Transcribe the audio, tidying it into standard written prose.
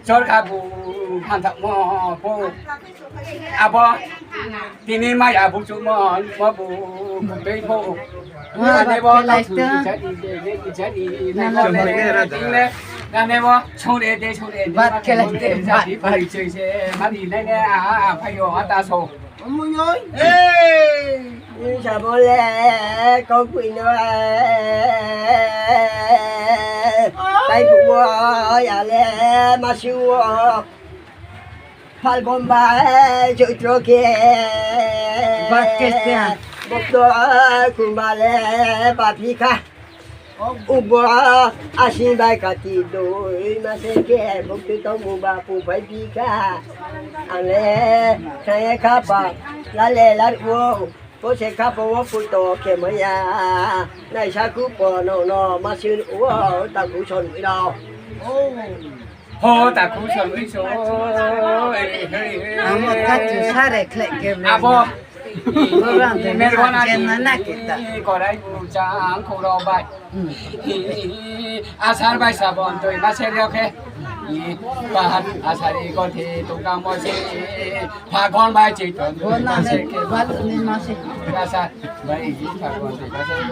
ชดครับผู้พันธมอผู้อาบอทีนี้มาอย่าผู้ชุมอนมาผู้เป็นผู้อันนี้บอเราถือจะดีจะดีนั่นเลยจริงเลยนั่นเลยบอช่วยเด็ดช่วยเด็ดบัดแค่ละเด็ดจะดีไปเฉยๆมาดีเลยเนี่ยพายอัตราโซมึงย้อยเอ้ยนี่ชาบอลก็คุยน้อยไปผัวอย่าเล่มาชัวพัลกอนบาจุดโรเกบัดเกสเนี่ยบอกตัวคุณบาเล่บาพิกาอุบะอาชิบายกาติโดยมาเสกบอกตัวต้องมุบาปูไปพิกาอันเล่ใครข้าปะลาเล่ลาวัวพอเสกข้าปะวัวปุตโตเขมยาในชาคุปโนโนมาชื่อวัวตะกุชนวิดาโหตะกุชนวิโซเอาหมดคัดอยู่ซาเรคเลกเกมเลย อาบอเมรวันเจนนักเก็ตก็ได้ผู้จางของเราไปอาสาไปสาบอนตัวมาเสียแล้วแค่บ้านอาสาดีก็ที่ตุกามอสีพากอนไปจิตตอน วันนั้นเก็บวันนี้มาสิ อาสาไปพากอนไป